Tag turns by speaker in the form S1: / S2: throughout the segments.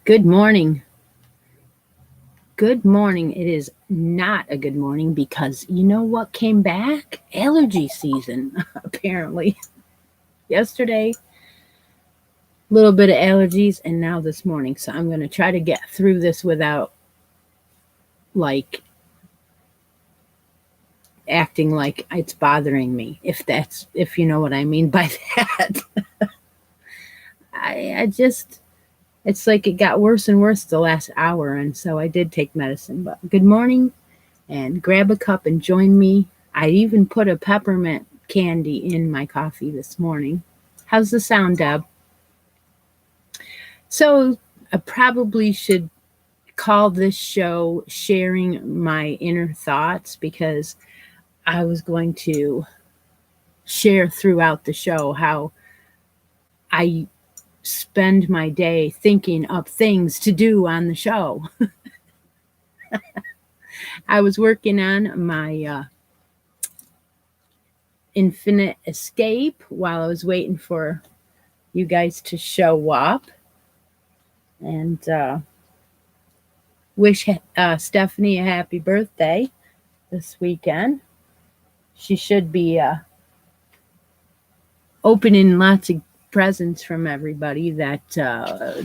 S1: Good morning. Good morning. It is not a good morning because you know what came back? Allergy season, apparently. Yesterday, a little bit of allergies, and now this morning. So I'm going to try to get through this without like acting like it's bothering me, if you know what I mean by that. I just, it's like it got worse and worse the last hour, and so I did take medicine. But good morning, and grab a cup and join me. I even put a peppermint candy in my coffee this morning. How's the sound, Deb? So, I probably should call this show Sharing My Inner Thoughts because I was going to share throughout the show how I spend my day thinking up things to do on the show. I was working on my Infinite Escape while I was waiting for you guys to show up, and wish Stephanie a happy birthday this weekend. She should be opening lots of presents from everybody that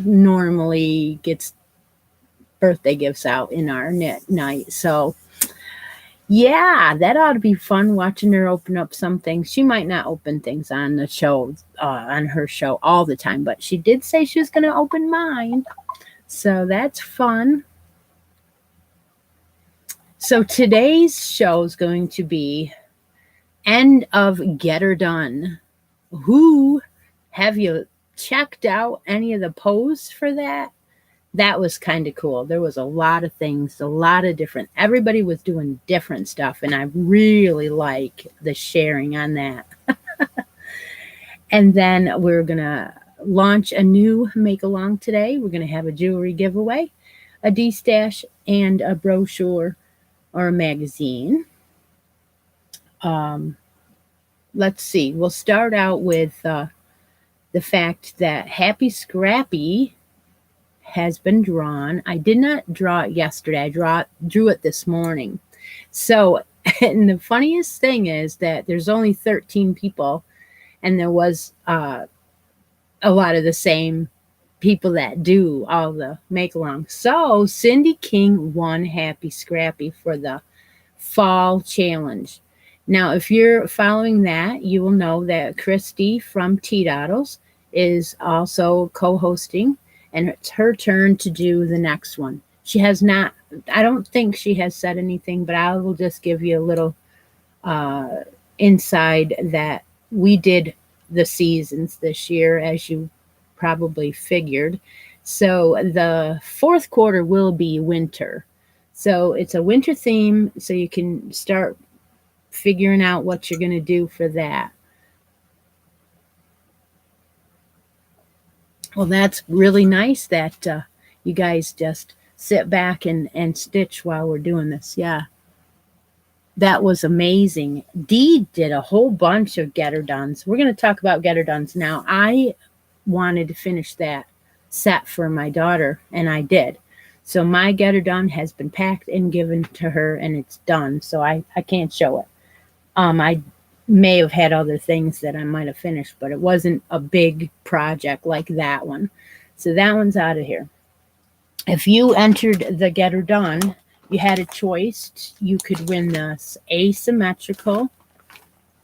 S1: normally gets birthday gifts out in our knit night. So, yeah, that ought to be fun watching her open up some things. She might not open things on the show, on her show all the time, but she did say she was going to open mine. So that's fun. So today's show is going to be End of Get Her Done. Who have you checked out any of the posts for that? That was kind of cool. There was a lot of things, a lot of different, everybody was doing different stuff, and I really like the sharing on that. And then we're going to launch a new make along today. We're going to have a jewelry giveaway, a D-stash, and a brochure or a magazine. Um, let's see. We'll start out with the fact that Happy Scrappy has been drawn. I did not draw it yesterday. I drew it this morning. So, and the funniest thing is that there's only 13 people, and there was a lot of the same people that do all the make along. So, Cindy King won Happy Scrappy for the fall challenge. Now, if you're following that, you will know that Christi from Teetoddles is also co-hosting, and it's her turn to do the next one. She has not, I don't think she has said anything, but I will just give you a little uh, inside that we did the seasons this year, as you probably figured. So the fourth quarter will be winter. So it's a winter theme, so you can start figuring out what you're going to do for that. Well, that's really nice that you guys just sit back and stitch while we're doing this. Yeah, that was amazing. Dee did a whole bunch of Getter Duns. We're going to talk about Getter Duns now. I wanted to finish that set for my daughter, and I did. So my Getter Done has been packed and given to her, and it's done. So I can't show it. I may have had other things that I might have finished, but it wasn't a big project like that one. So that one's out of here. If you entered the Get Her Done, you had a choice. You could win this asymmetrical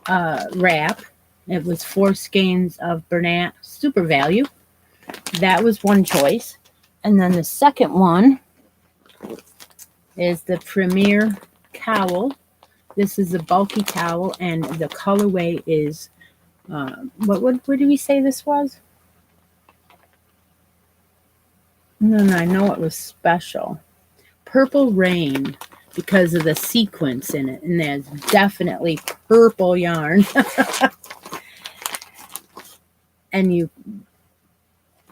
S1: wrap. It was 4 skeins of Bernat Super Value. That was one choice. And then the second one is the Premier Cowl. This is a bulky towel, and the colorway is, what did we say this was? No, I know it was special. Purple Rain, because of the sequence in it, and there's definitely purple yarn. And you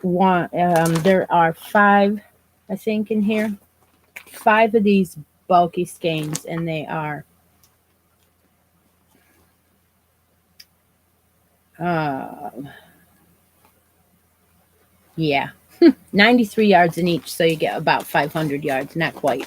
S1: want, there are 5, I think, in here. 5 of these bulky skeins, and they are Yeah. 93 yards in each, so you get about 500 yards, not quite.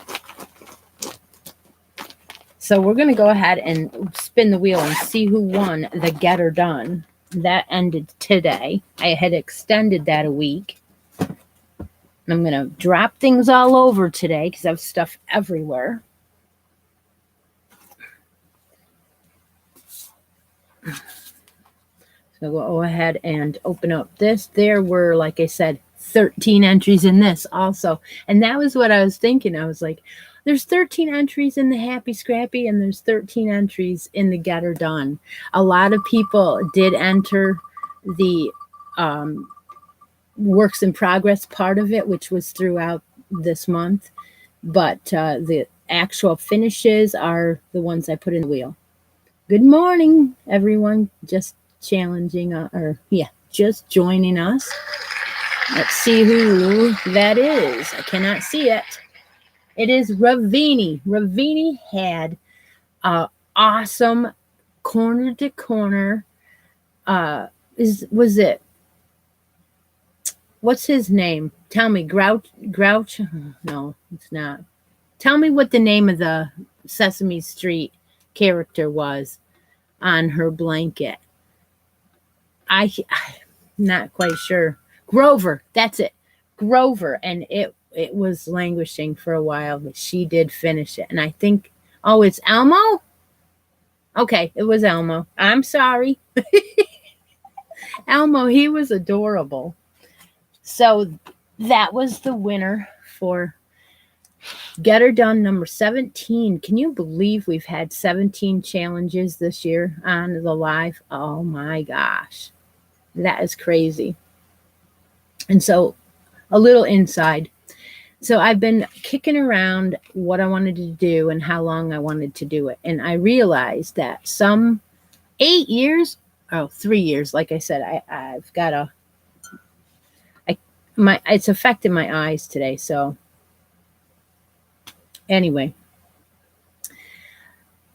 S1: So we're going to go ahead and spin the wheel and see who won the Get Her Done. That ended today. I had extended that a week. I'm going to drop things all over today because I have stuff everywhere. So we'll go ahead and open up this. There were, like I said, 13 entries in this also. And that was what I was thinking. I was like, there's 13 entries in the Happy Scrappy and there's 13 entries in the Get Her Done. A lot of people did enter the works in progress part of it, which was throughout this month. But the actual finishes are the ones I put in the wheel. Good morning, everyone. Just challenging, just joining us. Let's see who that is. I cannot see it. It is Ravini. Ravini had awesome corner to corner. Was it? What's his name? Tell me, Grouch? No, it's not. Tell me what the name of the Sesame Street character was on her blanket. I'm not quite sure. Grover, that's it. Grover, and it was languishing for a while, but she did finish it. And I think, it's Elmo? Okay, it was Elmo. I'm sorry. Elmo, he was adorable. So that was the winner for Get Her Done number 17. Can you believe we've had 17 challenges this year on the live? Oh my gosh. That is crazy. And so a little inside. So I've been kicking around what I wanted to do and how long I wanted to do it. And I realized that some 3 years, like I said, I've got it's affected my eyes today. So anyway,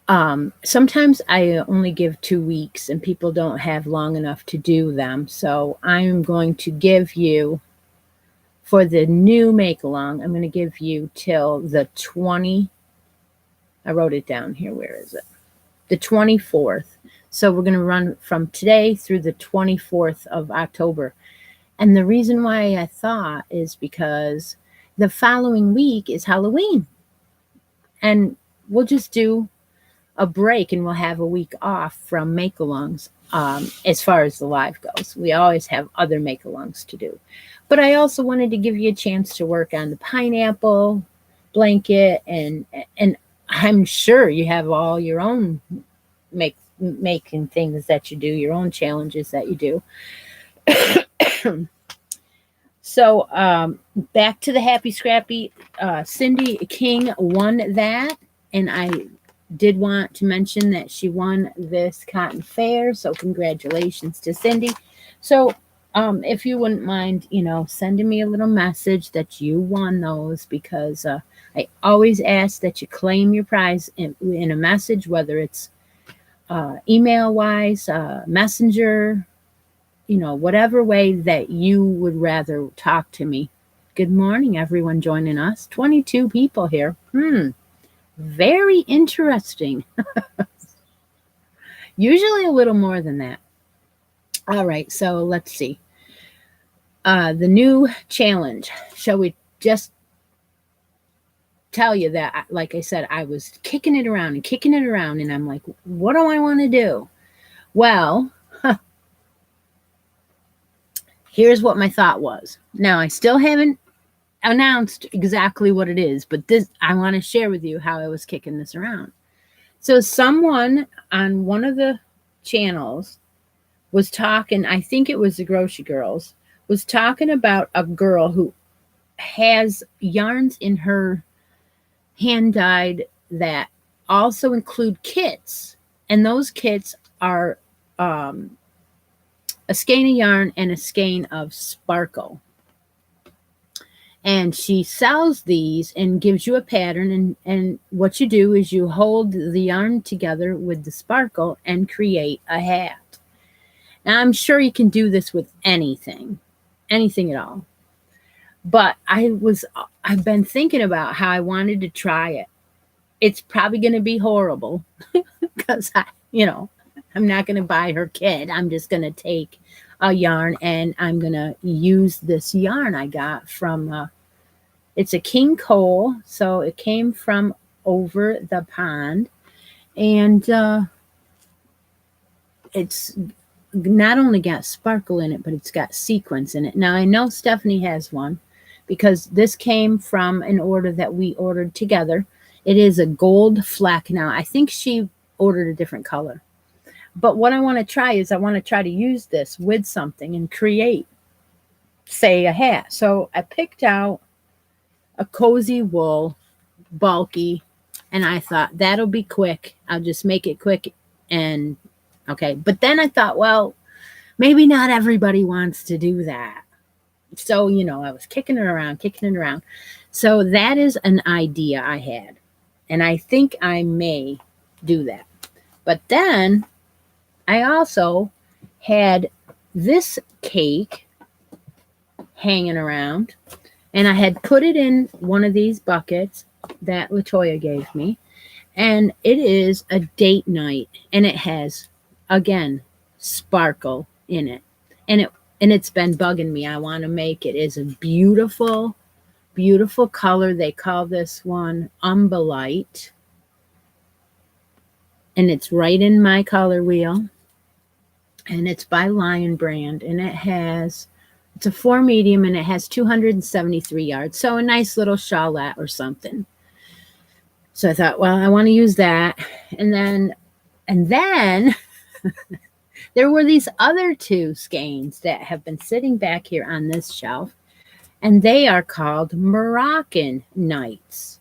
S1: sometimes I only give 2 weeks and people don't have long enough to do them. So I'm going to give you, for the new make along, I'm going to give you till the 20. I wrote it down here. Where is it? The 24th. So we're going to run from today through the 24th of October. And the reason why I thought is because the following week is Halloween. And we'll just do a break and we'll have a week off from make-alongs as far as the live goes. We always have other make-alongs to do. But I also wanted to give you a chance to work on the pineapple blanket, and I'm sure you have all your own making things that you do, your own challenges that you do. So back to the Happy Scrappy. Cindy King won that, and I did want to mention that she won this cotton fair, so congratulations to Cindy. So if you wouldn't mind, sending me a little message that you won those, because I always ask that you claim your prize in a message, whether it's email-wise, messenger, whatever way that you would rather talk to me. Good morning, everyone joining us. 22 people here. Very interesting. Usually a little more than that. All right, so let's see. The new challenge. Shall we just tell you that, like I said, I was kicking it around, and I'm like, what do I want to do? Well, here's what my thought was. Now, I still haven't announced exactly what it is, but I want to share with you how I was kicking this around. So someone on one of the channels was talking, I think it was the Grocery Girls, was talking about a girl who has yarns in her hand-dyed that also include kits, and those kits are a skein of yarn and a skein of sparkle. And she sells these and gives you a pattern, and what you do is you hold the yarn together with the sparkle and create a hat. Now, I'm sure you can do this with anything. anything at all. But I've been thinking about how I wanted to try it. It's probably going to be horrible because I'm not going to buy her kit. I'm just going to take a yarn and I'm going to use this yarn I got from, it's a King Cole. So it came from over the pond. And it's not only got sparkle in it, but it's got sequins in it. Now, I know Stephanie has one because this came from an order that we ordered together. It is a gold fleck. Now, I think she ordered a different color. But what I want to try is I want to try to use this with something and create, say, a hat. So I picked out a cozy wool, bulky, and I thought that'll be quick. I'll just make it quick and okay. But then I thought, well, maybe not everybody wants to do that. So, I was kicking it around. So that is an idea I had. And I think I may do that. But then I also had this cake hanging around. And I had put it in one of these buckets that Latoya gave me. And it is a date night. And it has, again, sparkle in it. And it's been bugging me. I want to make it. It's a beautiful, beautiful color. They call this one Umbalite. And it's right in my color wheel. And it's by Lion Brand. And it's a 4 medium and it has 273 yards. So a nice little shawlette or something. So I thought, well, I want to use that. And then there were these other 2 skeins that have been sitting back here on this shelf. And they are called Moroccan Nights.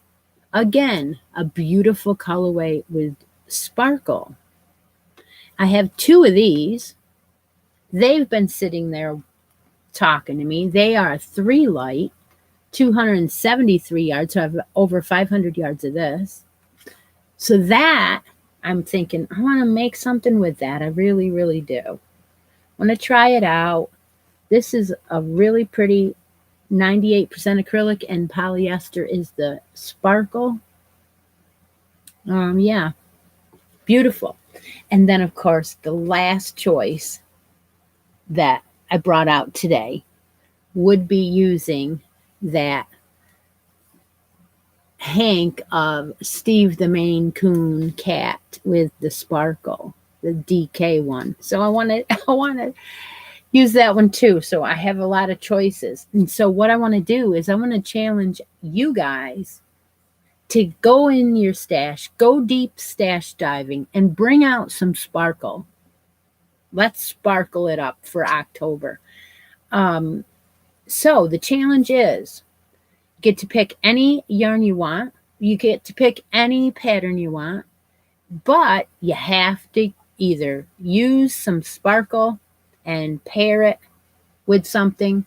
S1: Again, a beautiful colorway with sparkle. I have 2 of these. They've been sitting there talking to me. They are 3 light, 273 yards. So I have over 500 yards of this. So that, I'm thinking, I want to make something with that. I really, really do. I want to try it out. This is a really pretty 98% acrylic and polyester is the sparkle. Yeah, beautiful. And then, of course, the last choice that I brought out today would be using that hank of Steve the Maine Coon cat with the sparkle, the DK one. So I want to use that one too. So I have a lot of choices. And so what I want to do is I want to challenge you guys to go in your stash, go deep stash diving and bring out some sparkle. Let's sparkle it up for October. So the challenge is you get to pick any yarn you want. You get to pick any pattern you want, but you have to either use some sparkle and pair it with something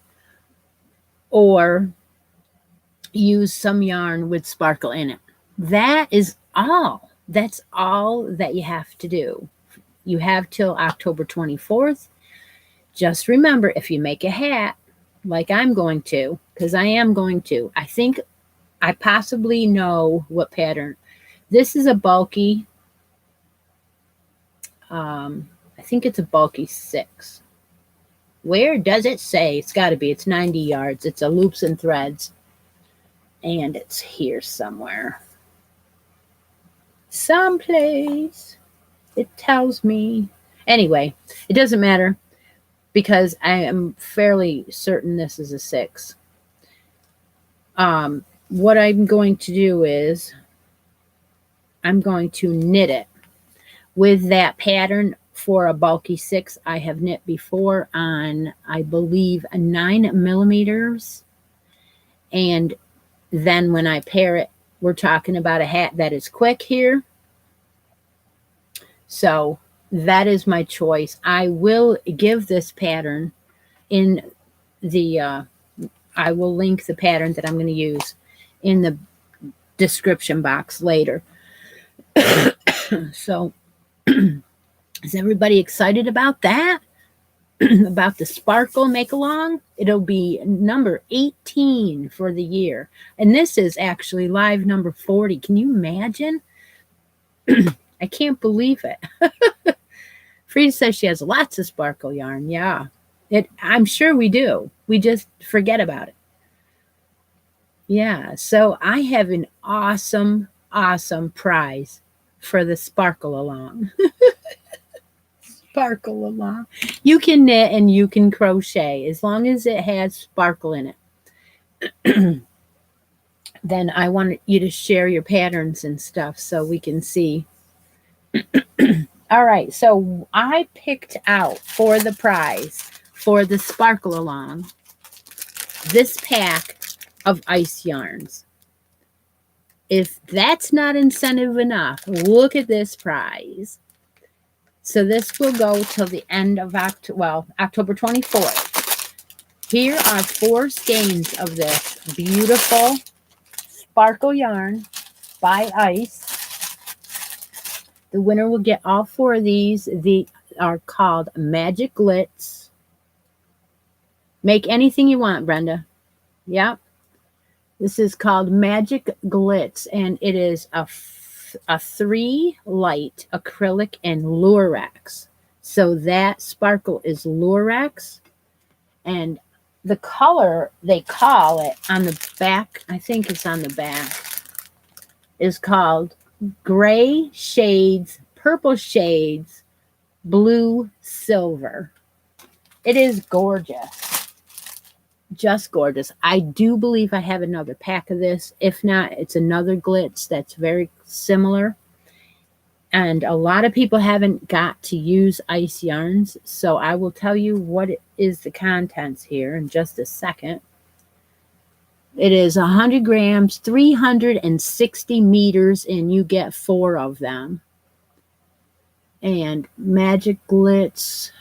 S1: or use some yarn with sparkle in it. That is all. That's all that you have to do. You have till October 24th. Just remember, if you make a hat, like I'm going to, because I am going to, I think I possibly know what pattern. This is a bulky, I think it's a bulky 6. Where does it say? It's got to be. It's 90 yards. It's a loops and threads. And it's here somewhere. Someplace. It tells me. Anyway, it doesn't matter because I am fairly certain this is a 6. What I'm going to do is I'm going to knit it with that pattern for a bulky 6. I have knit before on, I believe, 9 millimeters. And then when I pair it, we're talking about a hat that is quick here. So that is my choice. I will give this pattern in the, I will link the pattern that I'm going to use in the description box later. So is everybody excited about that? about the Sparkle Make-Along. It'll be number 18 for the year. And this is actually live number 40. Can you imagine? I can't believe it. Frida says she has lots of sparkle yarn. Yeah, I'm sure we do. We just forget about it. Yeah, so I have an awesome, awesome prize for the Sparkle Along. Sparkle Along. You can knit and you can crochet as long as it has sparkle in it. Then I want you to share your patterns and stuff so we can see. All right, so I picked out for the prize for the Sparkle Along this pack of ice yarns. If that's not incentive enough, look at this prize. So this will go till the end of October 24th. Here are 4 skeins of this beautiful sparkle yarn by Ice. The winner will get all 4 of these. They are called Magic Glitz. Make anything you want, Brenda. Yep. This is called Magic Glitz, and it is a 3 light acrylic and Lurex. So that sparkle is Lurex, and the color they call it on the back, I think it's on the back, is called Gray Shades, Purple Shades, Blue Silver. It is gorgeous. Just gorgeous. I do believe I have another pack of this. If not, it's another glitz that's very similar. And a lot of people haven't got to use ice yarns, so I will tell you what is the contents here in just a second. It is 100 grams, 360 meters, and you get 4 of them. And Magic Glitz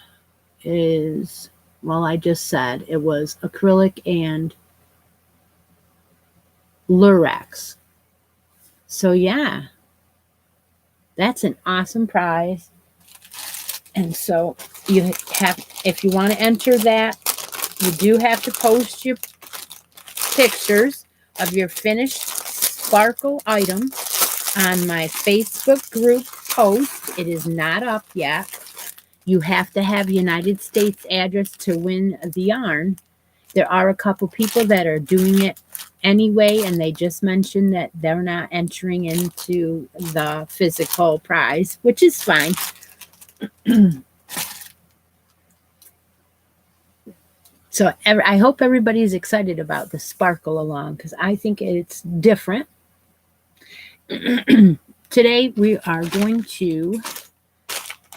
S1: is, well, I just said it was acrylic and Lurex. So yeah, that's an awesome prize. And so you have, if you want to enter that, you do have to post your pictures of your finished sparkle item on my Facebook group post. It is not up yet. You have to have United States address to win the yarn. There are a couple people that are doing it anyway, and they just mentioned that they're not entering into the physical prize, which is fine. So I hope everybody's excited about the Sparkle Along because I think it's different. Today we are going to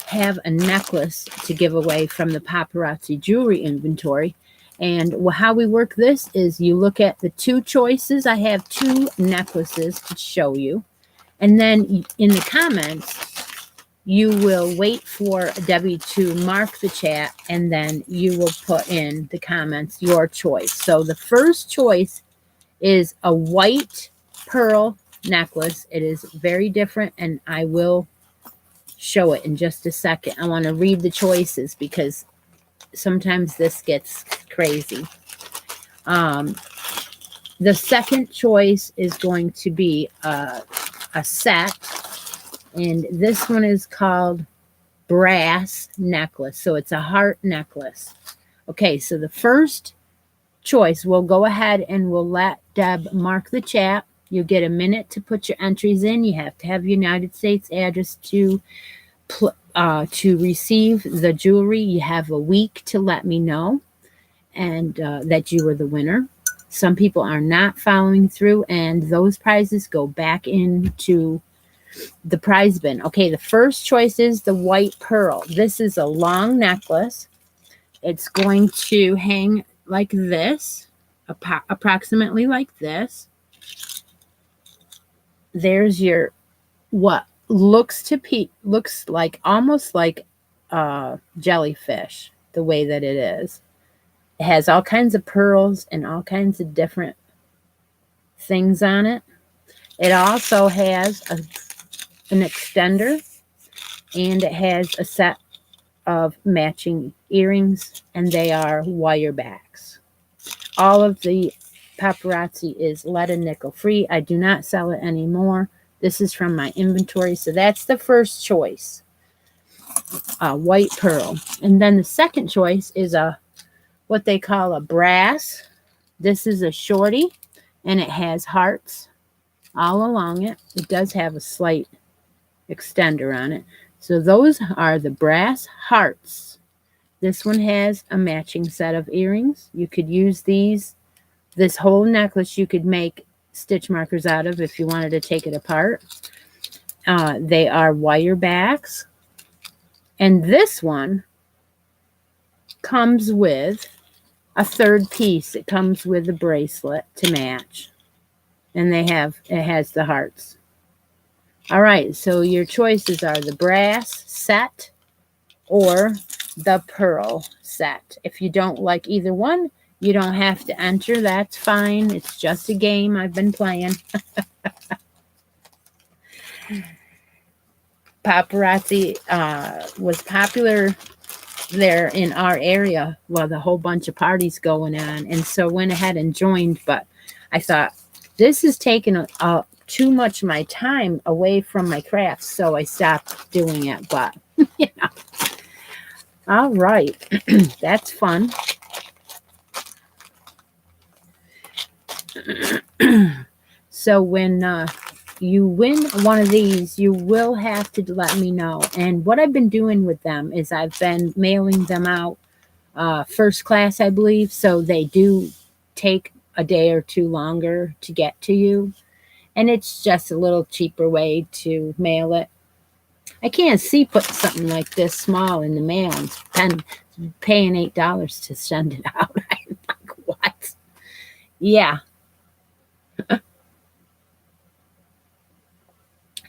S1: have a necklace to give away from the Paparazzi Jewelry Inventory. And how we work this is you look at the 2 choices. I have 2 necklaces to show you. And then in the comments, you will wait for Debbie to mark the chat, and then you will put in the comments your choice. So the first choice is a white pearl necklace. It is very different, and I will show it in just a second. I want to read the choices because sometimes this gets crazy. The second choice is going to be a set, and this one is called Brass Necklace. So it's a heart necklace. Okay, so the first choice, we'll go ahead and we'll let Deb mark the chat. You get a minute to put your entries in. You have to have United States address to receive the jewelry. You have a week to let me know and that you were the winner. Some people are not following through, and those prizes go back into the prize bin. Okay, the first choice is the white pearl. This is a long necklace. It's going to hang like this, approximately like this. There's your what looks like almost like jellyfish, the way that it is. It has all kinds of pearls and all kinds of different things on it. It also has an extender, and it has a set of matching earrings, and they are wire backs. All of the paparazzi is lead and nickel free. I do not sell it anymore. This is from my inventory. So that's the first choice, white pearl. And then the second choice is what they call a brass. This is a shorty, and it has hearts all along it. It does have a slight extender on it. So those are the brass hearts. This one has a matching set of earrings. You could use these. This whole necklace you could make stitch markers out of if you wanted to take it apart. They are wire backs. And this one comes with a third piece. It comes with a bracelet to match. And it has the hearts. All right, so your choices are the brass set or the pearl set. If you don't like either one, you don't have to enter. That's fine. It's just a game I've been playing. Paparazzi was popular there in our area. Well, the whole bunch of parties going on. And so went ahead and joined. But I thought, this is taking too much of my time away from my crafts. So I stopped doing it. But, All right. That's fun. So when you win one of these, you will have to let me know. And what I've been doing with them is I've been mailing them out first class, I believe. So they do take a day or two longer to get to you. And it's just a little cheaper way to mail it. I can't see putting something like this small in the mail and paying $8 to send it out. I'm like, what? Yeah.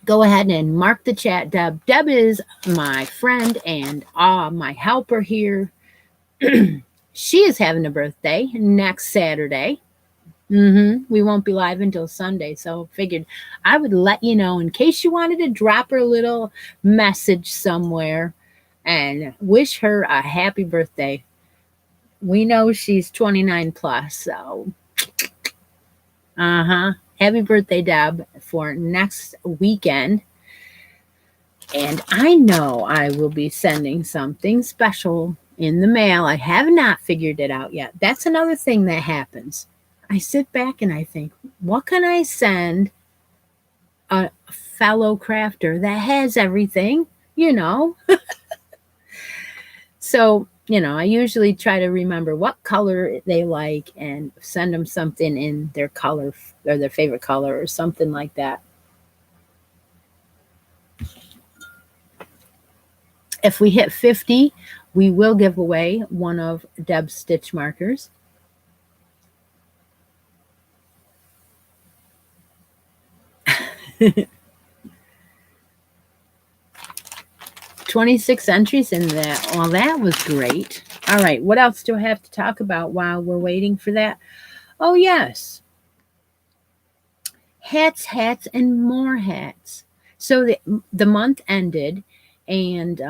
S1: Go ahead and mark the chat, Deb. Deb is my friend and my helper here. She is having a birthday next Saturday. We won't be live until Sunday, so figured I would let you know in case you wanted to drop her a little message somewhere and wish her a happy birthday. We know she's 29 plus, so happy birthday, Deb, for next weekend. And I know I will be sending something special in the mail. I have not figured it out yet. That's another thing that happens. I sit back and I think, what can I send a fellow crafter that has everything, So, I usually try to remember what color they like and send them something in their color or their favorite color or something like that. If we hit 50, we will give away one of Deb's stitch markers. $26 entries in that. Well, that was great. All right, what else do I have to talk about while we're waiting for that? Oh, yes. Hats, and more hats. So the month ended, and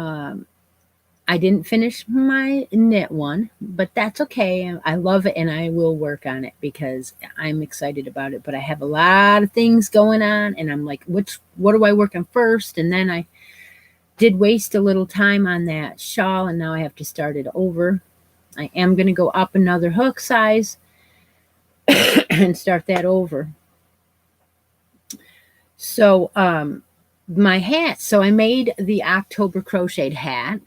S1: I didn't finish my knit one, but that's okay. I love it, and I will work on it because I'm excited about it. But I have a lot of things going on, and I'm like, what do I work on first? And then I did waste a little time on that shawl, and now I have to start it over. I am going to go up another hook size and start that over. So my hat. So I made the October crocheted hat.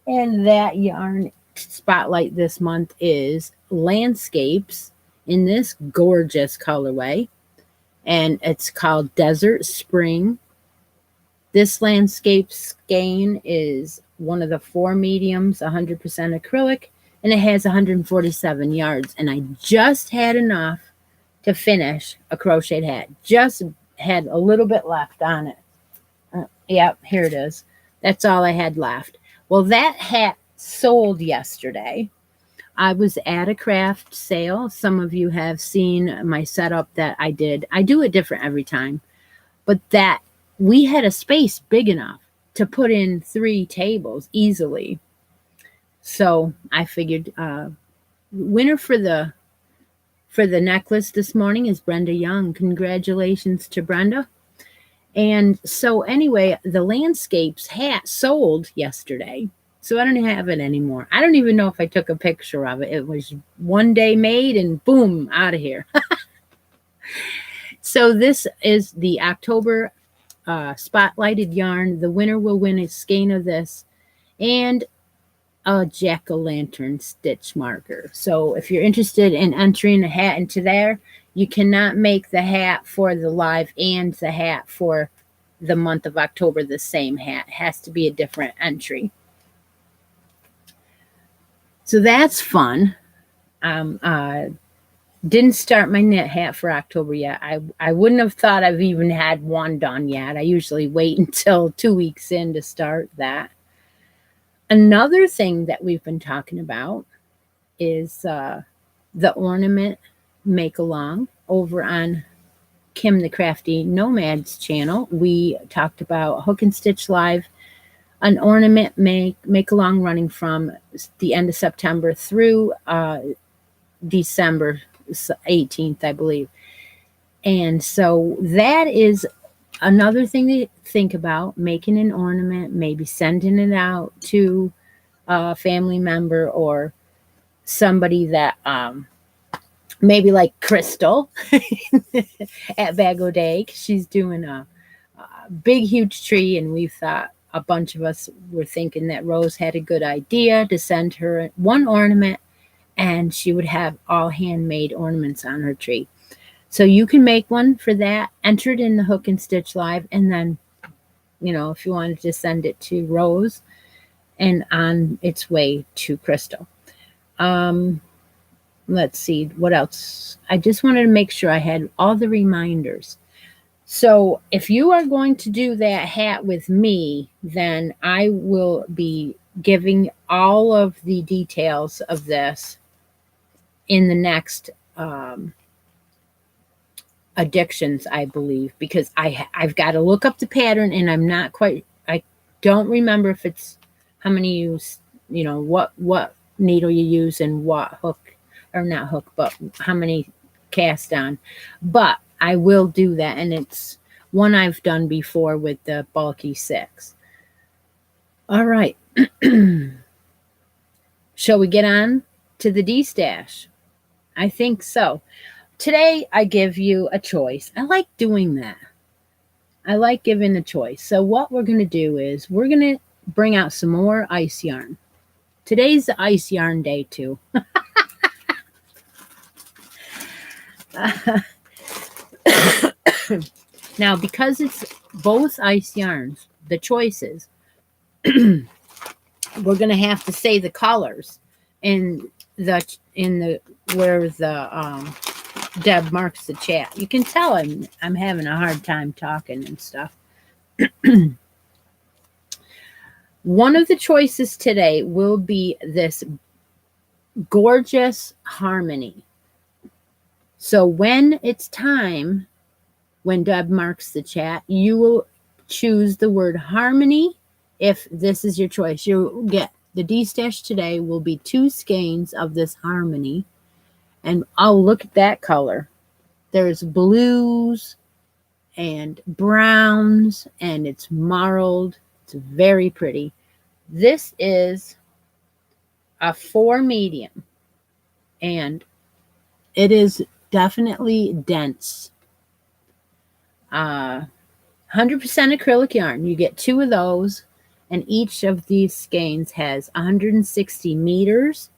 S1: And that yarn spotlight this month is Landscapes in this gorgeous colorway. And it's called Desert Spring. This landscape skein is one of the 4 mediums, 100% acrylic, and it has 147 yards. And I just had enough to finish a crocheted hat. Just had a little bit left on it. Yep, here it is. That's all I had left. Well, that hat sold yesterday. I was at a craft sale. Some of you have seen my setup that I did. I do it different every time. But that we had a space big enough to put in 3 tables easily. So I figured winner for the necklace this morning is Brenda Young. Congratulations to Brenda. And so anyway, the landscapes hat sold yesterday. So I don't have it anymore. I don't even know if I took a picture of it. It was one day made and boom, out of here. So this is the October spotlighted yarn. The winner will win a skein of this and a jack-o'-lantern stitch marker. So if you're interested in entering a hat into there, you cannot make the hat for the live and the hat for the month of October the same hat. It has to be a different entry. So that's fun. Didn't start my knit hat for October yet. I wouldn't have thought I've even had one done yet. I usually wait until 2 weeks in to start that. Another thing that we've been talking about is the ornament make-along over on Kim the Crafty Nomad's channel. We talked about Hook and Stitch Live, an ornament make-along running from the end of September through December 18th, I believe. And so that is another thing to think about, making an ornament, maybe sending it out to a family member or somebody that maybe like Crystal at Bag O' Day. She's doing a big, huge tree, and we thought a bunch of us were thinking that Rose had a good idea to send her one ornament, and she would have all handmade ornaments on her tree. So you can make one for that, enter it in the Hook and Stitch Live, and then, you know, if you wanted to send it to Rose and on its way to Crystal. Let's see, what else? I just wanted to make sure I had all the reminders. So if you are going to do that hat with me, then I will be giving all of the details of this in the next addictions, I believe, because I've got to look up the pattern, and I don't remember if it's how many you know, what needle you use and what hook, or not hook, but how many cast on. But I will do that, and it's one I've done before with the bulky 6. All right. Shall we get on to the D-stash? I think so. Today, I give you a choice. I like doing that. I like giving a choice. So what we're going to do is we're going to bring out some more ice yarn. Today's the ice yarn day, too. Now, because it's both ice yarns, the choices, we're going to have to say the colors in the where the Deb marks the chat. You can tell I'm having a hard time talking and stuff. One of the choices today will be this gorgeous harmony. So when it's time, when Deb marks the chat, you will choose the word harmony. If this is your choice, you'll get the D-stash today will be 2 skeins of this harmony. And I'll look at that color. There's blues and browns, and it's marled. It's very pretty. This is a 4 medium, and it is definitely dense. 100% acrylic yarn. You get 2 of those, and each of these skeins has 160 meters.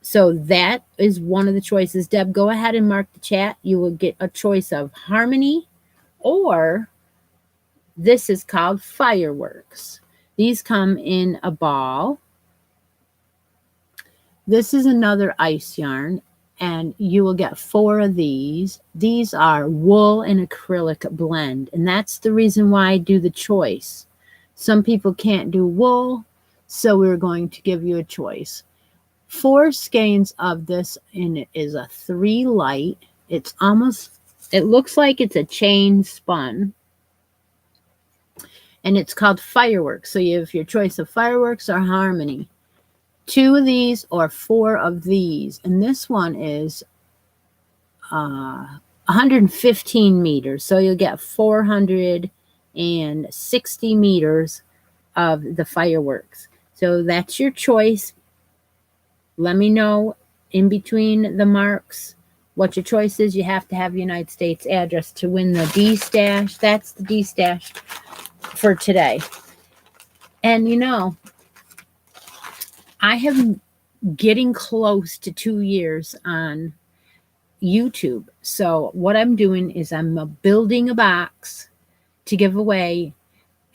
S1: So that is one of the choices. Deb, go ahead and mark the chat. You will get a choice of harmony, or this is called fireworks. These come in a ball. This is another ice yarn, and you will get 4 of these. These are wool and acrylic blend, and that's the reason why I do the choice. Some people can't do wool, so we're going to give you a choice. 4 skeins of this, and it is a 3 light. It's almost, it looks like it's a chain spun. and it's called Fireworks. So you have your choice of Fireworks or Harmony. 2 of these or 4 of these. And this one is 115 meters. So you'll get 460 meters of the fireworks. So that's your choice. Let me know in between the marks what your choice is. You have to have United States address to win the D stash. That's the D stash for today. And I have getting close to 2 years on YouTube. So what I'm doing is I'm building a box to give away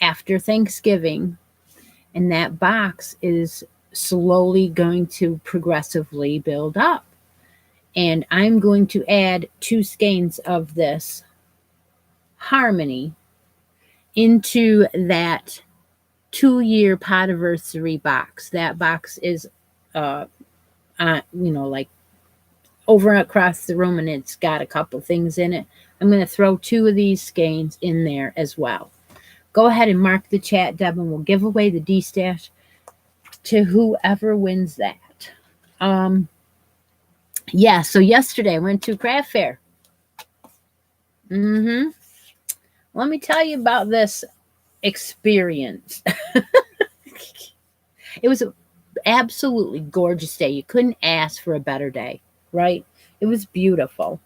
S1: after Thanksgiving. And that box is slowly going to progressively build up. And I'm going to add 2 skeins of this Harmony into that 2-year Podiversary box. That box is, like over across the room, and it's got a couple things in it. I'm going to throw 2 of these skeins in there as well. Go ahead and mark the chat, Deb, and we'll give away the D-Stash to whoever wins that. Yeah, so yesterday I went to a craft fair. Let me tell you about this experience. It was an absolutely gorgeous day. You couldn't ask for a better day, right? It was beautiful.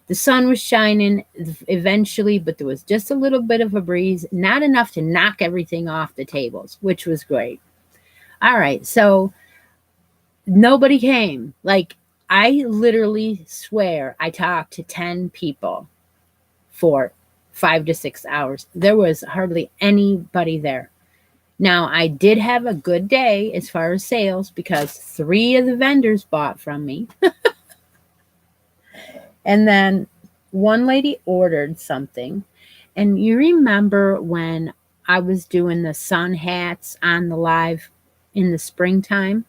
S1: The sun was shining eventually, but there was just a little bit of a breeze, not enough to knock everything off the tables, which was great. All right, so nobody came. Like, I literally swear I talked to 10 people for 5 to 6 hours. There was hardly anybody there. Now, I did have a good day as far as sales because 3 of the vendors bought from me. And then one lady ordered something. And you remember when I was doing the sun hats on the live in the springtime?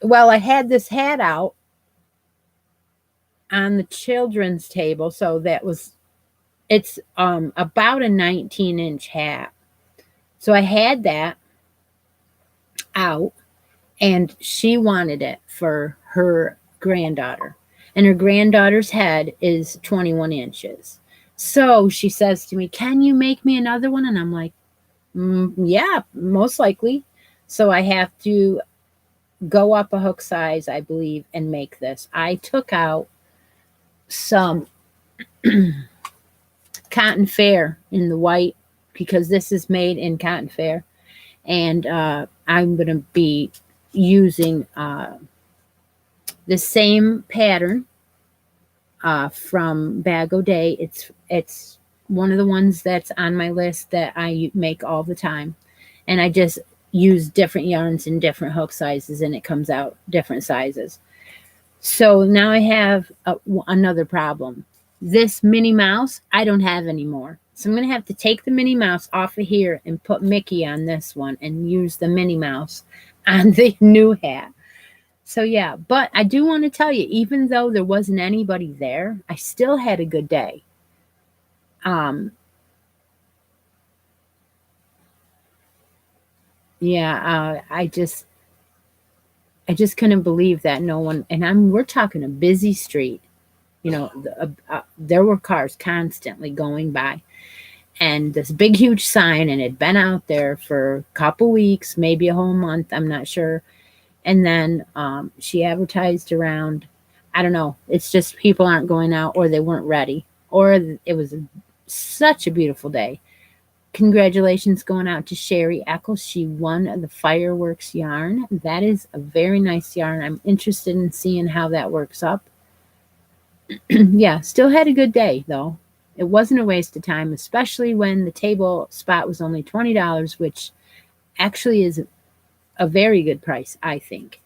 S1: Well, I had this hat out on the children's table. So it's about a 19-inch hat. So I had that out, and she wanted it for her granddaughter. And her granddaughter's head is 21 inches. So she says to me, "Can you make me another one?" And I'm like, yeah, most likely. So I have to go up a hook size, I believe, and make this. I took out some cotton fair in the white because this is made in cotton fair. And I'm going to be using the same pattern from Bag O' Day. It's one of the ones that's on my list that I make all the time. And I just use different yarns in different hook sizes, and it comes out different sizes. So now I have another problem. This Minnie Mouse, I don't have anymore. So I'm going to have to take the Minnie Mouse off of here and put Mickey on this one and use the Minnie Mouse on the new hat. So yeah, but I do want to tell you, even though there wasn't anybody there, I still had a good day. I just couldn't believe that no one, and we're talking a busy street. There were cars constantly going by, and this big huge sign, and it had been out there for a couple weeks, maybe a whole month, I'm not sure. And then she advertised around, I don't know, it's just people aren't going out, or they weren't ready, or it was such a beautiful day. Congratulations going out to Sherry Eccles. She won the fireworks yarn. That is a very nice yarn. I'm interested in seeing how that works up. Yeah, still had a good day, though. It wasn't a waste of time, especially when the table spot was only $20, which actually is a very good price, I think.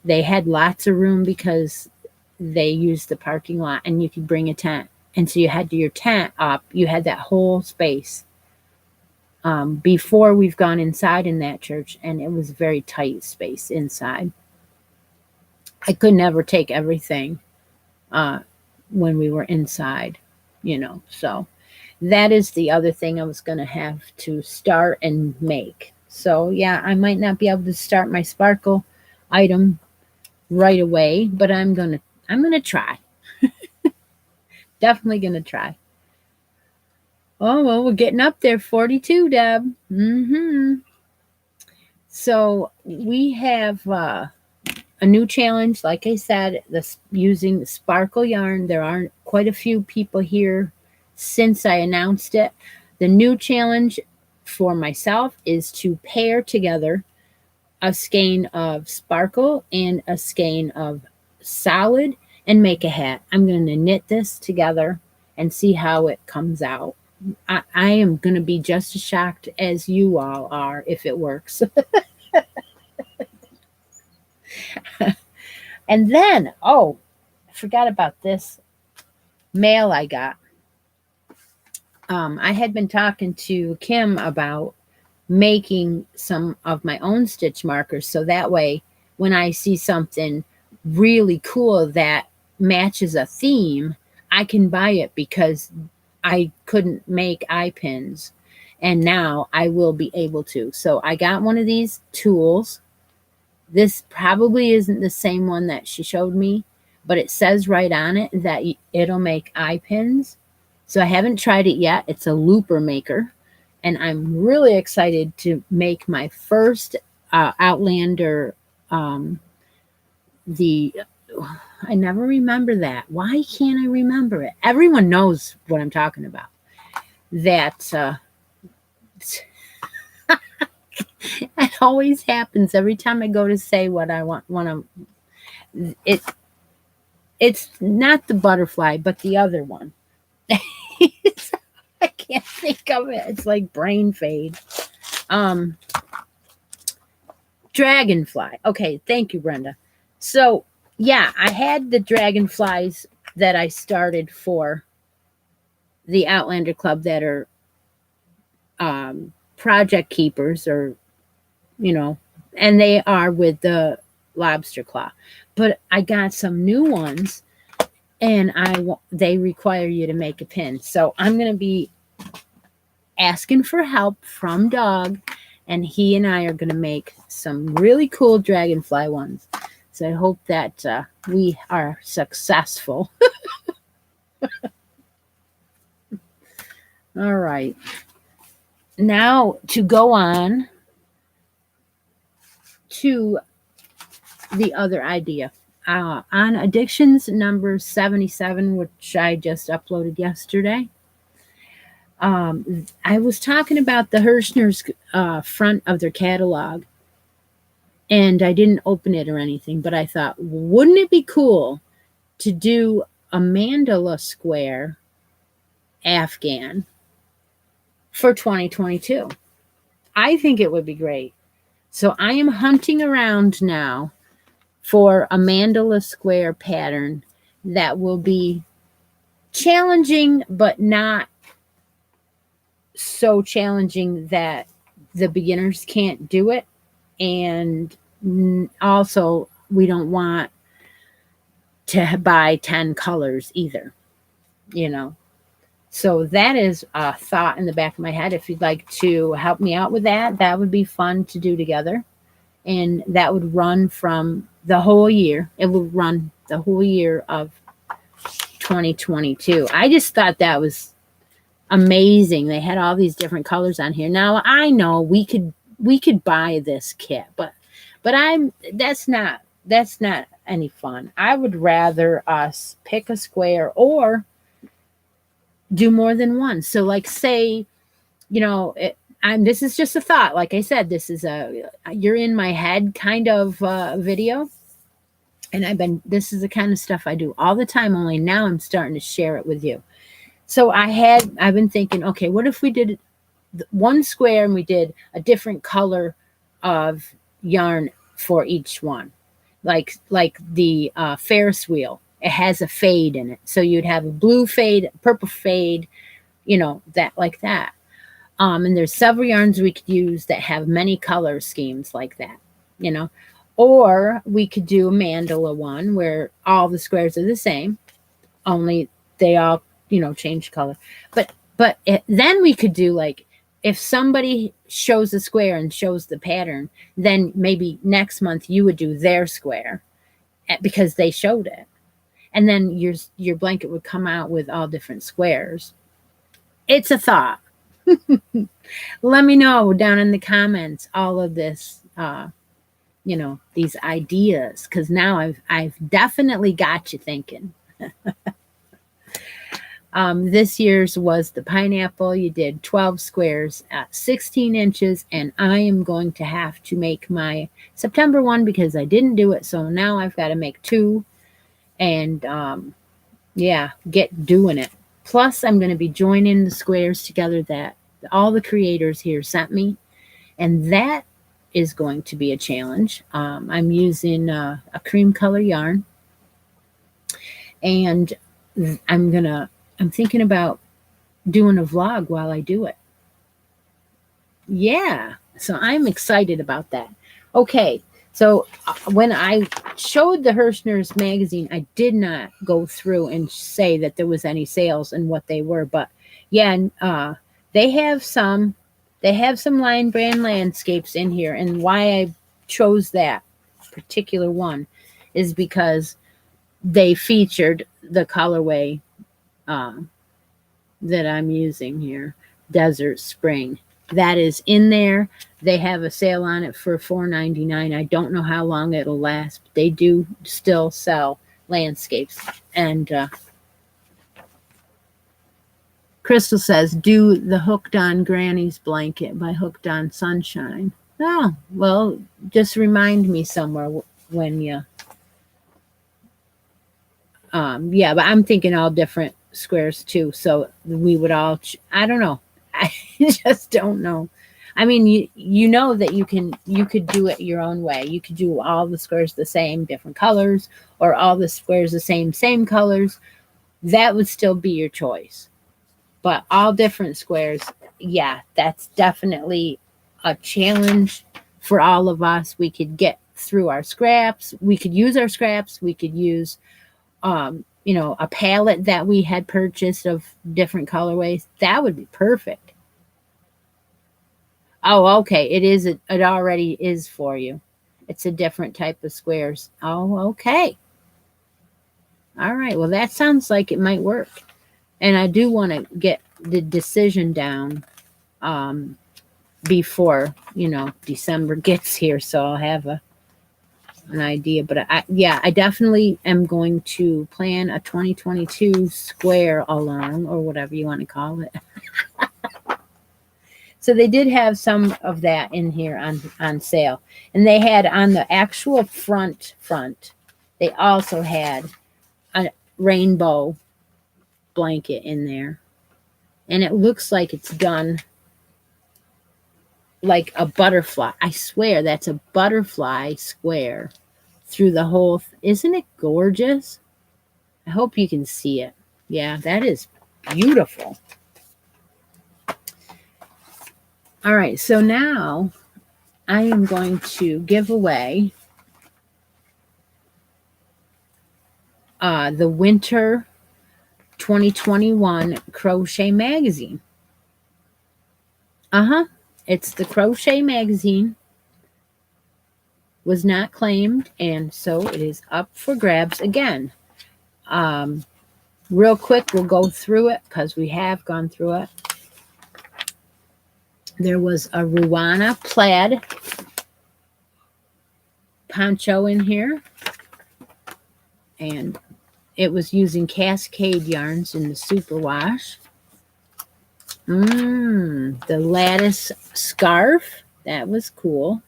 S1: They had lots of room because they used the parking lot, and you could bring a tent. And so you had your tent up. You had that whole space. Before we've gone inside in that church, and it was a very tight space inside. I could never take everything when we were inside, so that is the other thing I was going to have to start and make. So yeah, I might not be able to start my sparkle item right away, but I'm gonna try. Definitely gonna try. Oh well, we're getting up there. 42, Deb. So we have a new challenge. Like I said, this using sparkle yarn. There aren't quite a few people here since I announced it. The new challenge for myself is to pair together a skein of sparkle and a skein of solid and make a hat. I'm going to knit this together and see how it comes out. I am going to be just as shocked as you all are if it works. And then, oh, I forgot about this mail I got. I had been talking to Kim about making some of my own stitch markers so that way when I see something really cool that matches a theme, I can buy it because I couldn't make eye pins and now I will be able to. So I got one of these tools. This probably isn't the same one that she showed me, but it says right on it that it'll make eye pins. So I haven't tried it yet. It's a looper maker. And I'm really excited to make my first Outlander. The I never remember that. Why can't I remember it? Everyone knows what I'm talking about. That it always happens every time I go to say what I want. It's not the butterfly, but the other one. I can't think of it. It's like brain fade. Dragonfly. Okay, thank you, Brenda. So yeah, I had the dragonflies that I started for the Outlander Club that are project keepers, or and they are with the lobster claw. But I got some new ones, and they require you to make a pin. So I'm going to be asking for help from Dog, and he and I are going to make some really cool dragonfly ones. So I hope that we are successful. All right. Now to go on to the other idea. On Addictions number 77, which I just uploaded yesterday, I was talking about the Hirschner's front of their catalog, and I didn't open it or anything, but I thought, wouldn't it be cool to do a mandala square Afghan for 2022? I think it would be great. So I am hunting around now for a mandala square pattern that will be challenging, but not so challenging that the beginners can't do it. And also, we don't want to buy 10 colors either, So that is a thought in the back of my head. If you'd like to help me out with that, that would be fun to do together. And that would run from the whole year. It will run the whole year of 2022. I just thought that was amazing. They had all these different colors on here. Now I know we could buy this kit, but that's not any fun. I would rather us pick a square or do more than one. So like say, this is just a thought. Like I said, this is you're in my head kind of video. And this is the kind of stuff I do all the time, only now I'm starting to share it with you. So I've been thinking, okay, what if we did one square and we did a different color of yarn for each one? Like the Ferris wheel, it has a fade in it. So you'd have a blue fade, purple fade, that like that. And there's several yarns we could use that have many color schemes like that, Or we could do a mandala one where all the squares are the same, only they all, change color. But But then we could do like, if somebody shows a square and shows the pattern, then maybe next month you would do their square because they showed it. And then your blanket would come out with all different squares. It's a thought. Let me know down in the comments all of this, these ideas, because now I've definitely got you thinking. This year's was the pineapple. You did 12 squares at 16 inches, and I am going to have to make my September one because I didn't do it. So now I've got to make 2 and get doing it. Plus, I'm going to be joining the squares together that all the creators here sent me, and that is going to be a challenge. I'm using a cream color yarn, and I'm thinking about doing a vlog while I do it. Yeah, so I'm excited about that. Okay, so when I showed the Hirschner's magazine, I did not go through and say that there was any sales and what they were, but yeah, they have some Lion Brand landscapes in here, and why I chose that particular one is because they featured the colorway that I'm using here, Desert Spring. That is in there. They have a sale on it for $4.99. I don't know how long it'll last, but they do still sell landscapes. And Crystal says, do the Hooked on Granny's blanket by Hooked on Sunshine. Oh, well, just remind me somewhere when you... yeah, but I'm thinking all different squares too. So we would all... I don't know. I just don't know. I mean, you know that you could do it your own way. You could do all the squares the same, different colors, or all the squares the same colors. That would still be your choice. But all different squares, yeah, that's definitely a challenge for all of us. We could get through our scraps. We could use our scraps. We could use, a palette that we had purchased of different colorways. That would be perfect. Oh, okay. It already is for you. It's a different type of squares. Oh, okay. All right. Well, that sounds like it might work. And I do want to get the decision down before, December gets here. So I'll have an idea. But I definitely am going to plan a 2022 square along, or whatever you want to call it. So they did have some of that in here on sale. And they had on the actual front, they also had a rainbow blanket in there. And it looks like it's done like a butterfly. I swear that's a butterfly square through the whole. Isn't it gorgeous? I hope you can see it. Yeah, that is beautiful. All right, so now I am going to give away the Winter 2021 Crochet Magazine. It's the Crochet Magazine. Was not claimed, and so it is up for grabs again. Real quick, we'll go through it because we have gone through it. There was a Ruana plaid poncho in here, and it was using Cascade yarns in the superwash. The lattice scarf, that was cool.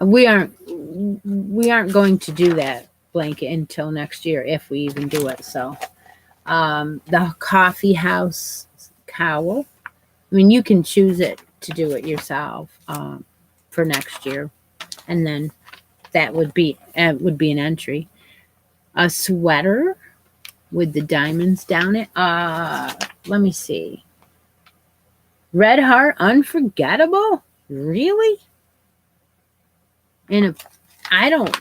S1: We aren't going to do that blanket until next year, if we even do it. So the coffee house cowl, I mean, you can choose it to do it yourself for next year, and then that would be an entry. A sweater with the diamonds down it. Let me see. Red Heart Unforgettable? Really? And I don't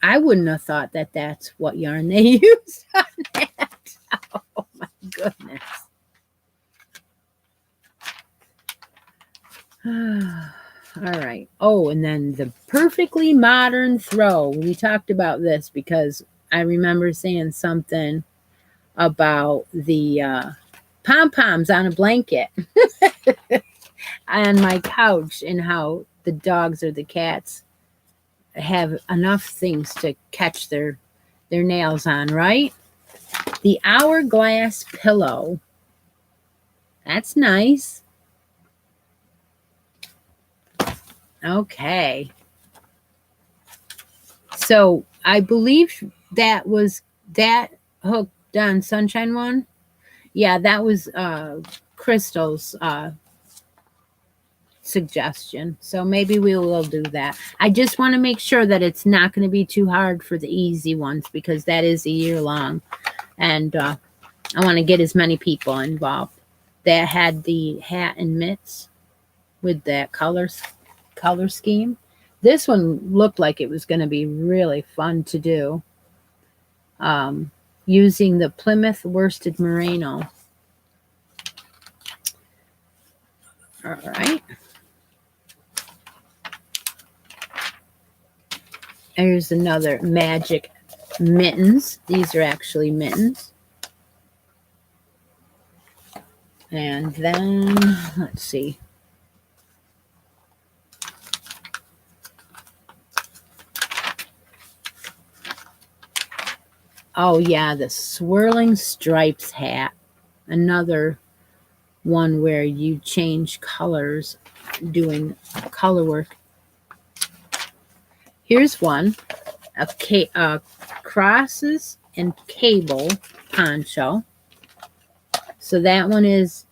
S1: I wouldn't have thought that that's what yarn they used on that. Oh my goodness. All right. Oh, and then the perfectly modern throw. We talked about this because I remember saying something about the pom-poms on a blanket on my couch and how the dogs or the cats have enough things to catch their nails on, right? The hourglass pillow. That's nice. Okay. So I believe that was that hooked on Sunshine one. Yeah, that was Crystal's suggestion. So maybe we will do that. I just want to make sure that it's not going to be too hard for the easy ones because that is a year long. And I want to get as many people involved. That had the hat and mitts with that color scheme. This one looked like it was going to be really fun to do. Using the Plymouth worsted merino. All right. Here's another magic mittens. These are actually mittens. And then, let's see. Oh, yeah, the swirling stripes hat. Another one where you change colors doing color work. Here's one, a crosses and cable poncho. So that one is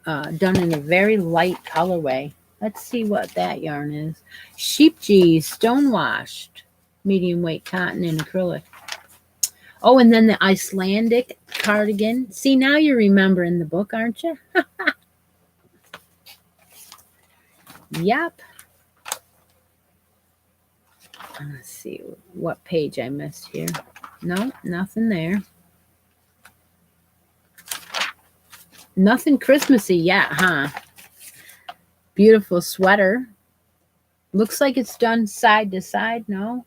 S1: done in a very light colorway. Let's see what that yarn is. Sheep G stonewashed, medium weight cotton and acrylic. Oh, and then the Icelandic cardigan. See, now you're remembering the book, aren't you? Yep. Let's see what page I missed here. No, nothing there. Nothing Christmassy yet, huh? Beautiful sweater. Looks like it's done side to side. No?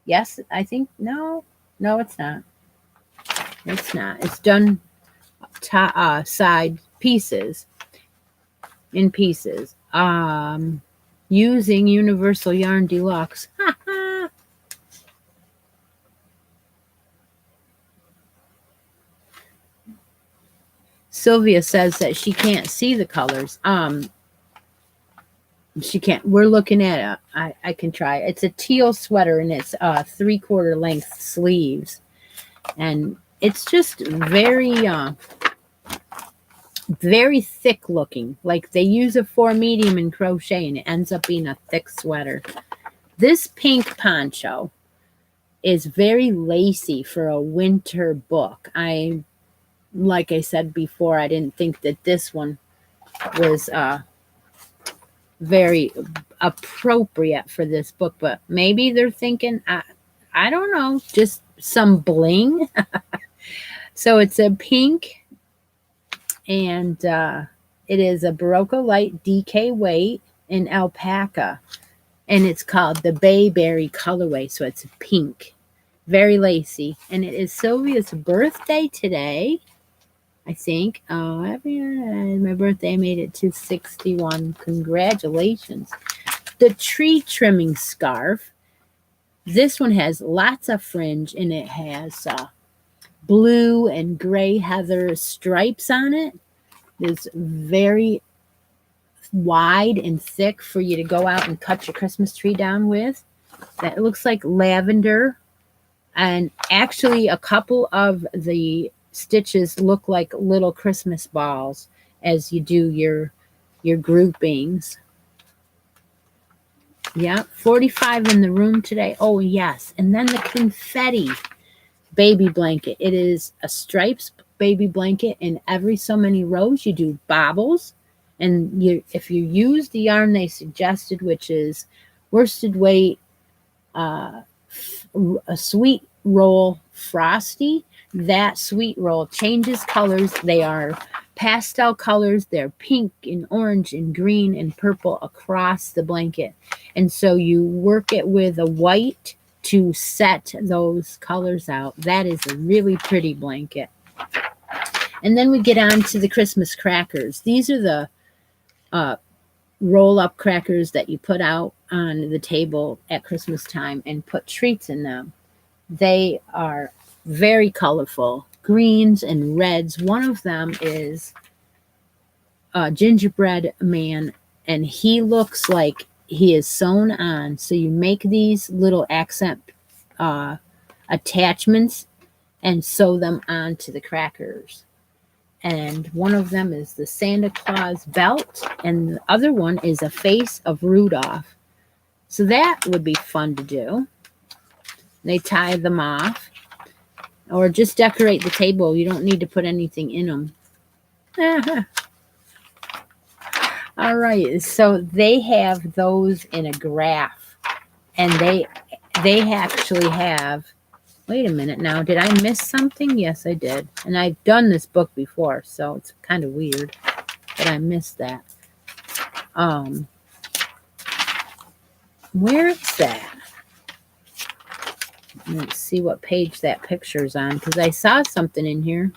S1: Yes, I think. No. No, it's not. It's not. It's done side pieces. In pieces. Using Universal Yarn Deluxe. Sylvia says that she can't see the colors. She can't. We're looking at it. I can try. It's a teal sweater and it's 3/4 length sleeves. And it's just very very thick looking. Like they use a 4 medium in crochet and it ends up being a thick sweater. This pink poncho is very lacy for a winter book. Like I said before, I didn't think that this one was very appropriate for this book, but maybe they're thinking, I don't know, just some bling. So it's a pink, and it is a Barocco Light DK weight in alpaca, and it's called the Bayberry colorway, so it's pink. Very lacy, and it is Sylvia's birthday today. I think. Oh, my birthday, I made it to 61. Congratulations. The tree trimming scarf. This one has lots of fringe, and it has blue and gray heather stripes on it. It's very wide and thick for you to go out and cut your Christmas tree down with. That looks like lavender. And actually, a couple of the stitches look like little Christmas balls as you do your groupings. Yeah, 45 in the room today. Oh, yes. And then the confetti baby blanket. It is a stripes baby blanket, and every so many rows you do bobbles. And if you use the yarn they suggested, which is worsted weight uh, a sweet roll Frosty. That sweet roll changes colors. They are pastel colors. They're pink and orange and green and purple across the blanket. And so you work it with a white to set those colors out. That is a really pretty blanket. And then we get on to the Christmas crackers. These are the roll-up crackers that you put out on the table at Christmas time and put treats in them. They are very colorful, greens and reds. One of them is a gingerbread man, and he looks like he is sewn on. So you make these little accent attachments and sew them onto the crackers. And one of them is the Santa Claus belt, and the other one is a face of Rudolph. So that would be fun to do. They tie them off, or just decorate the table. You don't need to put anything in them. All right, so they have those in a graph, and they actually have. Wait a minute now. Did I miss something? Yes, I did. And I've done this book before, so it's kind of weird that I missed that. Where is that? Let's see what page that picture's on, because I saw something in here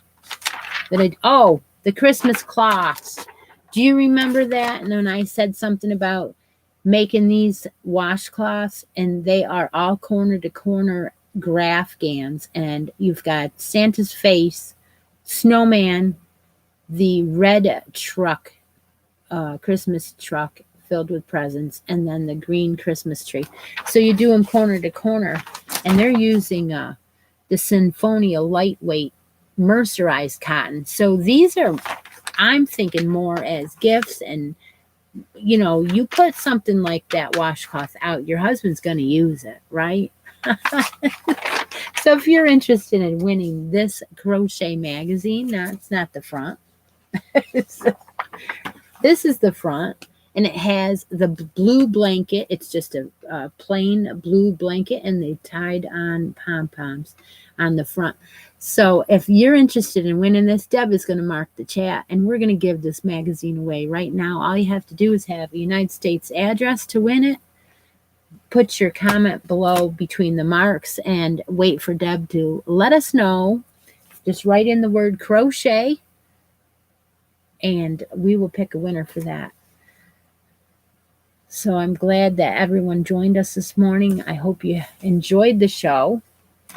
S1: that the Christmas cloths. Do you remember that? And then I said something about making these washcloths, and they are all corner to corner graph gans, and you've got Santa's face, snowman, the red truck, Christmas truck filled with presents, and then the green Christmas tree. So you do them corner to corner, and they're using the Sinfonia lightweight mercerized cotton. So these are, I'm thinking more as gifts, and you put something like that washcloth out, your husband's going to use it, right? So if you're interested in winning this crochet magazine, it's not the front. This is the front, and it has the blue blanket. It's just a plain blue blanket, and they tied on pom-poms on the front. So if you're interested in winning this, Deb is going to mark the chat, and we're going to give this magazine away right now. All you have to do is have a United States address to win it. Put your comment below between the marks and wait for Deb to let us know. Just write in the word crochet, and we will pick a winner for that. So I'm glad that everyone joined us this morning. I hope you enjoyed the show.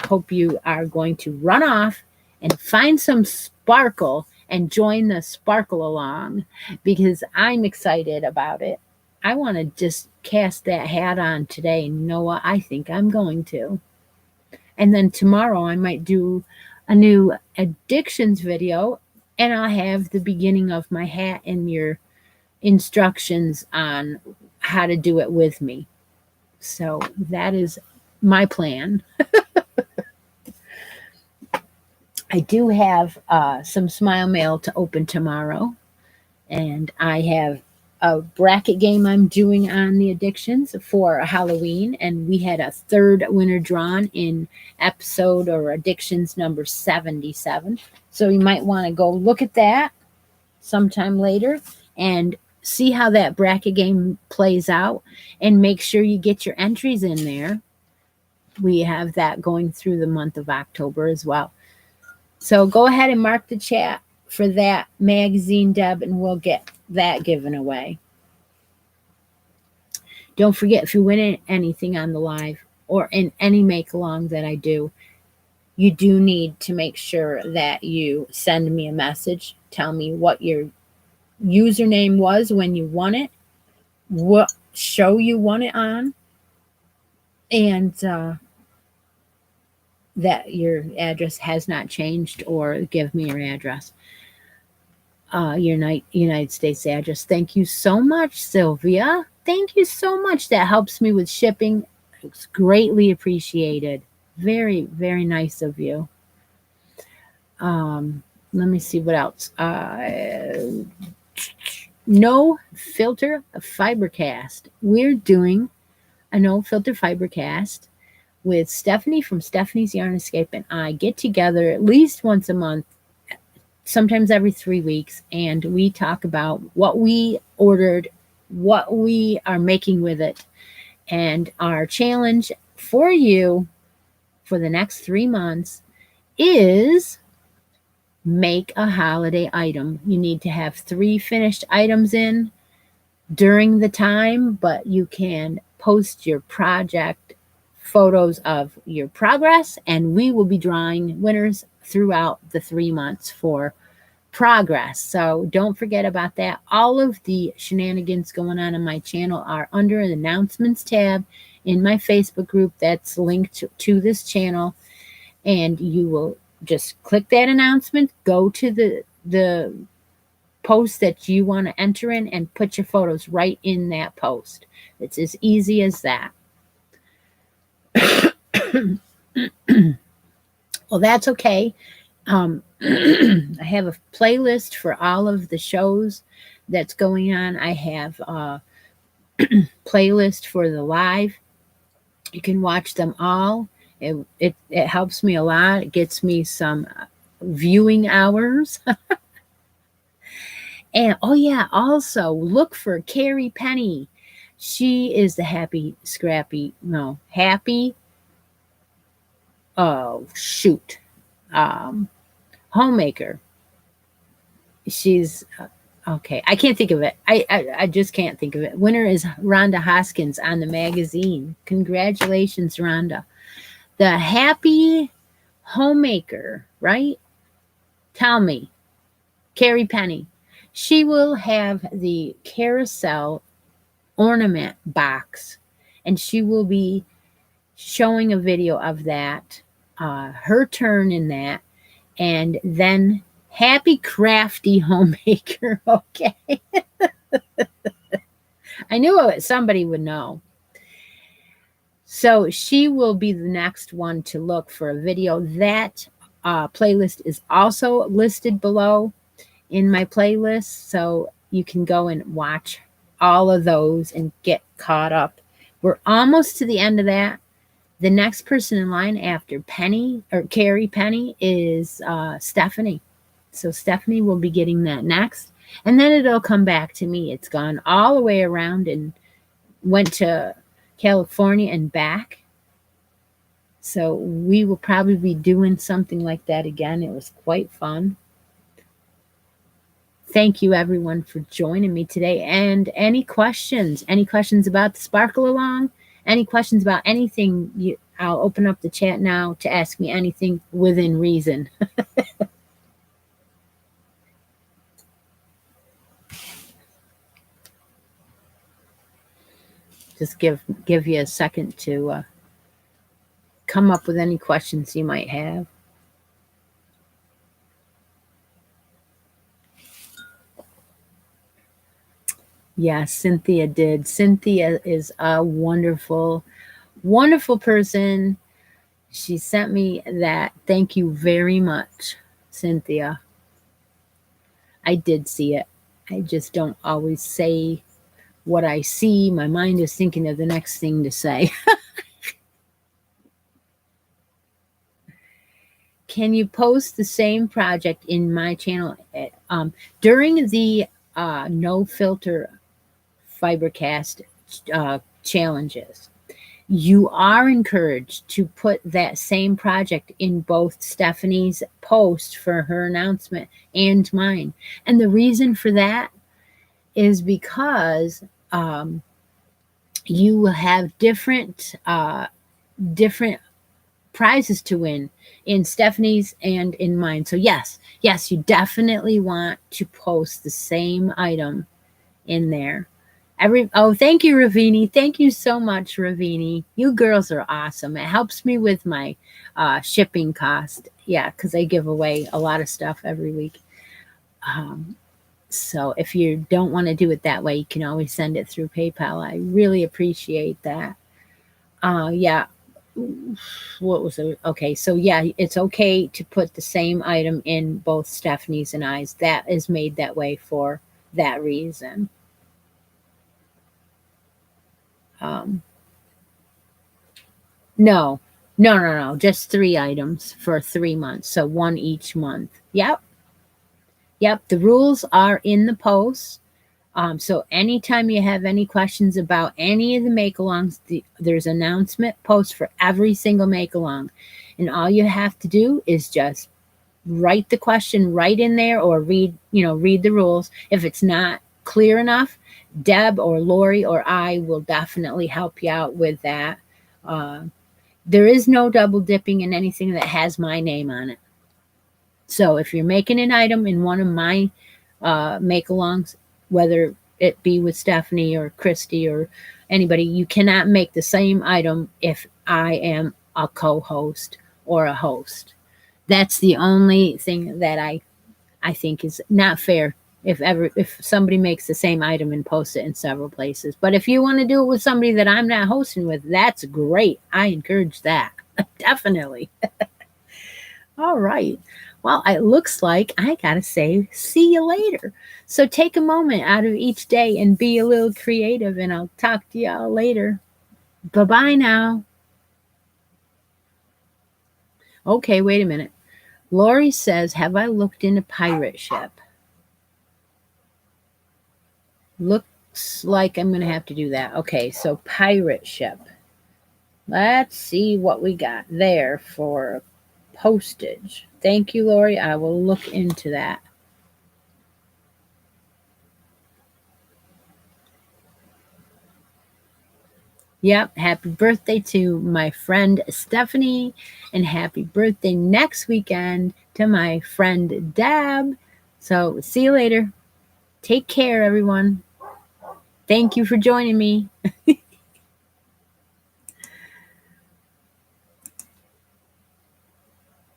S1: Hope you are going to run off and find some sparkle and join the sparkle along, because I'm excited about it. I want to just cast that hat on today. And you know what? I think I'm going to. And then tomorrow I might do a new addictions video, and I'll have the beginning of my hat and your instructions on how to do it with me. So that is my plan. I do have some Smile Mail to open tomorrow, and I have a bracket game I'm doing on the addictions for Halloween, and we had a third winner drawn in episode or addictions number 77. So you might want to go look at that sometime later and see how that bracket game plays out, and make sure you get your entries in there. We have that going through the month of October as well. So go ahead and mark the chat for that magazine, Deb, and we'll get that given away. Don't forget, if you win anything on the live or in any make along that I do, you do need to make sure that you send me a message. Tell me what your username was when you won it, what show you won it on, and that your address has not changed, or give me your address, your United States address. Thank you so much, Sylvia. Thank you so much. That helps me with shipping. It's greatly appreciated. Very, very nice of you. Let me see what else. No Filter Fibercast. We're doing a No Filter Fibercast with Stephanie from Stephanie's Yarn Escape, and I get together at least once a month, sometimes every 3 weeks, and we talk about what we ordered, what we are making with it, and our challenge for you for the next 3 months is make a holiday item. You need to have 3 finished items in during the time, but you can post your project photos of your progress, and we will be drawing winners throughout the 3 months for progress. So don't forget about that. All of the shenanigans going on my channel are under an announcements tab in my Facebook group that's linked to this channel, and you will just click that announcement, go to the post that you want to enter in, and put your photos right in that post. It's as easy as that. Well, that's okay. I have a playlist for all of the shows that's going on. I have a playlist for the live. You can watch them all. It helps me a lot. It gets me some viewing hours. And oh yeah, also look for Carrie Penny. She is the happy homemaker. She's okay. I can't think of it. I just can't think of it. Winner is Rhonda Hoskins on the magazine. Congratulations, Rhonda. The happy homemaker, right? Tell me, Carrie Penny. She will have the carousel ornament box, and she will be showing a video of that, her turn in that, and then happy crafty homemaker. Okay. I knew somebody would know. So she will be the next one to look for a video. That playlist is also listed below in my playlist, so you can go and watch all of those and get caught up. We're almost to the end of that. The next person in line after Penny or Carrie Penny is Stephanie. So Stephanie will be getting that next, and then it'll come back to me. It's gone all the way around and went to California and back. So we will probably be doing something like that again. It was quite fun. Thank you, everyone, for joining me today. And any questions about the Sparkle Along, any questions about anything, I'll open up the chat now to ask me anything within reason. Just give you a second to come up with any questions you might have. Yeah, Cynthia did. Cynthia is a wonderful, wonderful person. She sent me that. Thank you very much, Cynthia. I did see it. I just don't always say what I see. My mind is thinking of the next thing to say. Can you post the same project in my channel? During the No Filter Fibercast challenges, you are encouraged to put that same project in both Stephanie's post for her announcement and mine. And the reason for that is because you will have different prizes to win in Stephanie's and in mine. So yes, you definitely want to post the same item in there. Thank you, Ravini. Thank you so much, Ravini. You girls are awesome. It helps me with my shipping cost. Yeah, because I give away a lot of stuff every week. So if you don't want to do it that way, you can always send it through PayPal. I really appreciate that. Yeah. What was it? Okay, so yeah, it's okay to put the same item in both Stephanie's and I's. That is made that way for that reason. No, no. Just 3 items for 3 months. So one each month. Yep. Yep. The rules are in the post. So anytime you have any questions about any of the make-alongs, there's an announcement post for every single make-along. And all you have to do is just write the question right in there, or read the rules. If it's not clear enough, Deb or Lori or I will definitely help you out with that. Uh, there is no double dipping in anything that has my name on it. So if you're making an item in one of my make-alongs, whether it be with Stephanie or Christy or anybody, you cannot make the same item if I am a co-host or a host. That's the only thing that I think is not fair. If somebody makes the same item and posts it in several places. But if you want to do it with somebody that I'm not hosting with, that's great. I encourage that. Definitely. All right. Well, it looks like I got to say, see you later. So take a moment out of each day and be a little creative, and I'll talk to y'all later. Bye bye now. Okay, wait a minute. Lori says, have I looked into pirate ship? Looks like I'm going to have to do that. Okay, so pirate ship. Let's see what we got there for postage. Thank you, Lori. I will look into that. Yep, happy birthday to my friend Stephanie, and happy birthday next weekend to my friend Deb. So, see you later. Take care, everyone. Thank you for joining me.